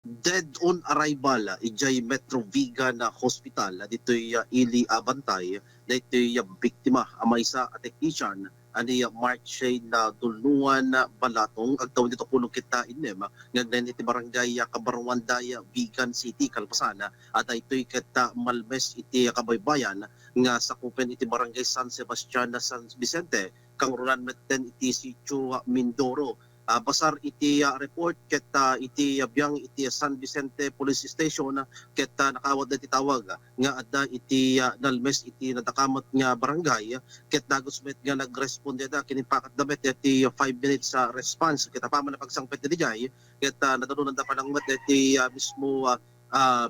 Dead on arrival ijay Metro Viga na hospital ditoy Ili Abantay ditoy biktima amay sa technician ani Mark Shane na dulungan na balatong agtawon dito puno kita inem ngagnen iti barangay Kabarwandaya Vigan City Kalpasana at itoy kita Malmes iti Kabaybayan nga sakupen iti barangay San Sebastian na San Vicente kang runan metten iti Sitio Mindoro. Basar iti report ket iti biyang iti San Vicente Police Station ket nakawad na titawag nga adda iti nalmes iti nadakamat nga barangay ket dagos met nga nagresponde da kini pakat damet iti 5 minutes response ket apaman na pagsangpet ni dijay ket natulunan da panang met iti mismo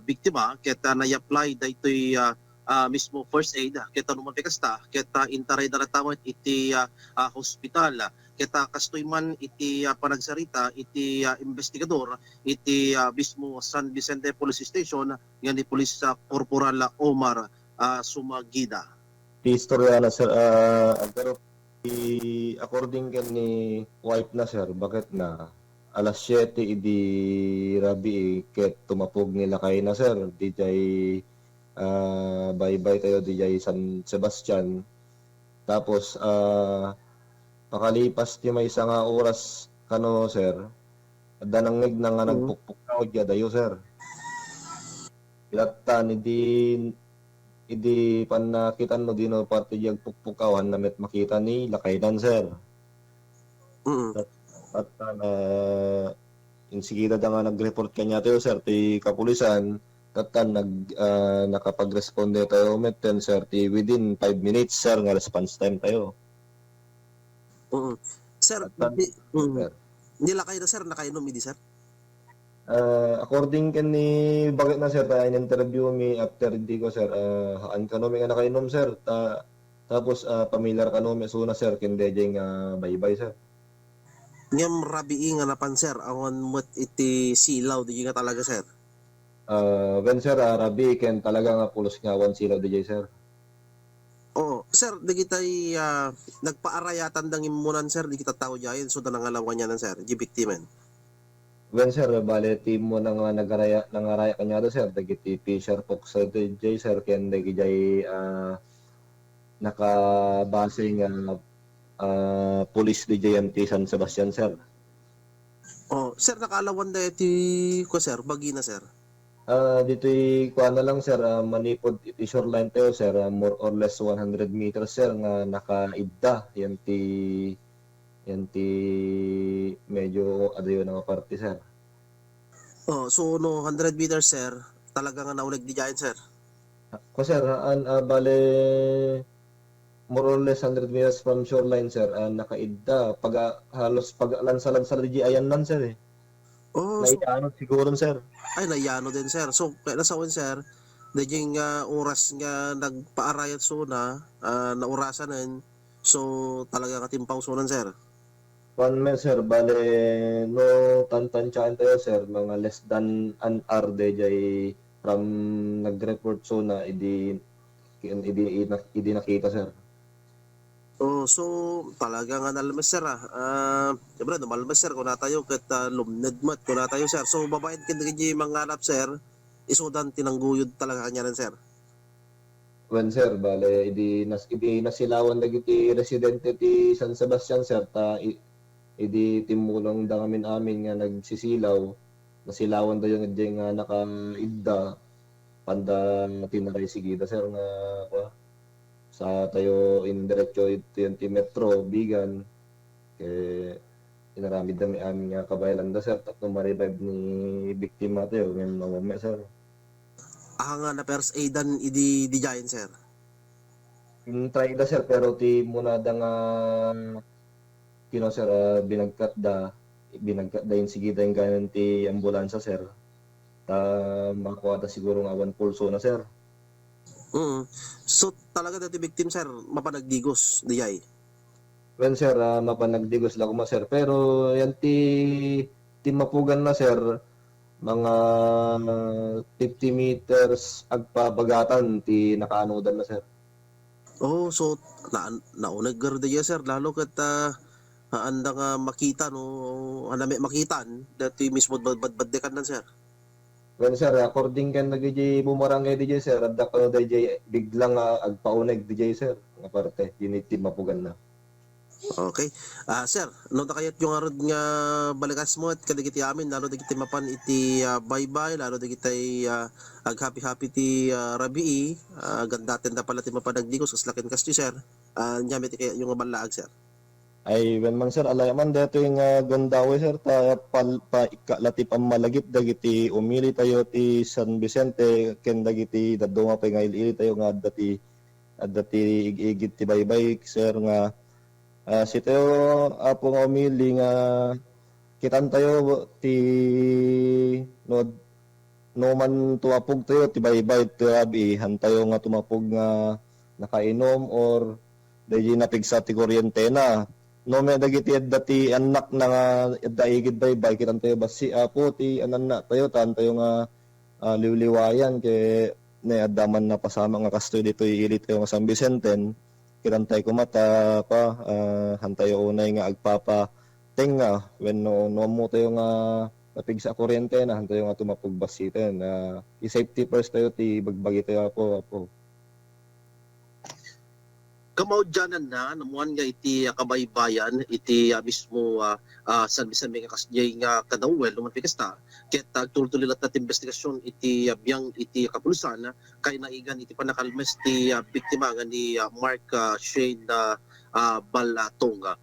biktima ket na-apply da itoy mismo first aid ket anuman pikasta ket intaray da natawat iti hospital. Kita kastoy man iti panagsarita iti investigador iti mismo San Vicente Police Station nga ni Police Corporal Omar Sumagida. Di istorya na sir, pero according kan ni wife na sir, bakit na alas 7 idi rabi ket tumapog nila kay na sir, DJ bye-bye tayo DJ San Sebastian. Tapos pakalipas ti may isa nga oras kano sir, adda nangnig na nga nagpukpuk na odya dayo sir. Ilatan idi pan nakitan no dino parte jag pukpukawan na met makita ni lakaydan sir. At insigida da nga nag-report kanya tayo sir ti kapulisan katan nakapag-responde tayo metten sir ti within 5 minutes sir nga response time tayo. Sir, nilakay na sir, nakainom hindi sir? According kan ni bakit na sir ta in-interview mi after di ko sir haan ka no mi nga nakainom sir tapos familiar ka no mi suna sir kinde jeng bye-bye sir. Ngem rabi nga napan sir awan met iti silaw di nga talaga sir. When sir rabi ken talaga nga pulos nga wan silaw di sir. Sir, di kita'y nagpaarayatan dang imunan sir, di kita tao dyan, so da nangalawan niya sir, di biktimen. When sir, bale team mo nang nangaraya kanya do sir, dagiti Fisher Fox sa DJ sir, ken dagi jay nakabase nga police DJ MT San Sebastian sir. Sir, nakalawan da iti ko sir, bagi na sir. Dito'y kuha na lang sir, manipod iti shoreline tayo sir, more or less 100 meters sir nga nakaidda yan ti medyo adayo nga parte sir. So no 100 meters sir, talaga nga naulig di dyan sir. Ko sir, bale more or less 100 meters from shoreline sir, nakaidda halos pag-lansa-lansa di ayan nan sir eh. Naiyano siguro sir. Ay, naiyano din sir. So, kaya nasawin sir, dahil oras nga nagpaarayat so na orasan na so talaga katimpaw so sir. 1 minute sir, bale no tantansyahan tayo sir, mga less than an hour day from nag-report so na idi nakita sir. So talaga nga nalmas sir siyempre numalmas sir kung natayo kat lumnedmat kung natayo sir. So babayad ka na mga alap sir, isudan tinangguyod talaga kanya sir. When sir, bale idi nasilawan dagiti residente ti San Sebastian sir, idi timulong da amin nga nagsisilaw, nasilawan dayo nga nakaidda panda tinaray sigida sir nga sa tayo indiretso iti Metro Bigan kay inaramid na amin nga kabayalan da sir tapno ma-revive ni biktima tayo ngayon mamame sir. Nga na first aidan idi giant sir. Try da sir pero ti muna da nga sir binagkat da yung sigida yung ganyan ti ambulansya sir ta makuha da siguro nga one pulso na sir. So talaga dati victim sir mapanagdigos dijay. When sir mapanagdigos lang kuma sir pero yan ti mapugan na sir mga 50 meters agpabagatan ti nakaanodan na sir. So naunag dijay sir lalo kat anda nga makita no hanami makitan dati mismo baddekan nan sir. Well, sir, according kan nag-DJ bumarangay DJ, sir, at ako DJ, biglang agpaunag DJ, sir. Nga parte, unity mapugan na. Okay. Sir, no na kayat yung arod nga balakas mo at kadigiti amin, lalo digiti mapan iti bye-bye, lalo digiti ag-happy-happy ti Rabii, gandaten na pala ti mapanagdigos, kaslakin kasti, sir. Nyamit kaya yung balaag, sir. Ay, when man sir, alay man dito yung gandawe sir, ta ikalati pamalagip dagiti umili tayo ti San Vicente, ken dagiti dadunga pa nga ili tayo nga dati igigit ti baybay sir nga si tayo apo nga umili nga kitan tayo ti no man tuapog tayo ti baybay ti abi hantayo nga tumapog nga nakainom or dahil napigsa ti kuryente na. No may dagiti dati anak na nga daigid baybay kitan tayo basi apo ti anan na tayo tan tayo nga liwliwayan kay na adaman na pasama nga kastoy dito iili tayo nga San Vicenten kitan tayo kumata pa hantayo unay nga agpapa tenga when no mo tayo nga napigsa kuryente na hantayo nga tumapog basiten i-safety first tayo ti bagbagi tayo apo. Kamaudyanan na namuan nga iti kabaybayan iti mismo San Vicente nga kasjay nga kadawel luman pikasta ket agtuloy lat at investigasyon iti biyang iti kapulusan kay naigan iti panakalmes ti biktima nga ni Mark Shane Balatong.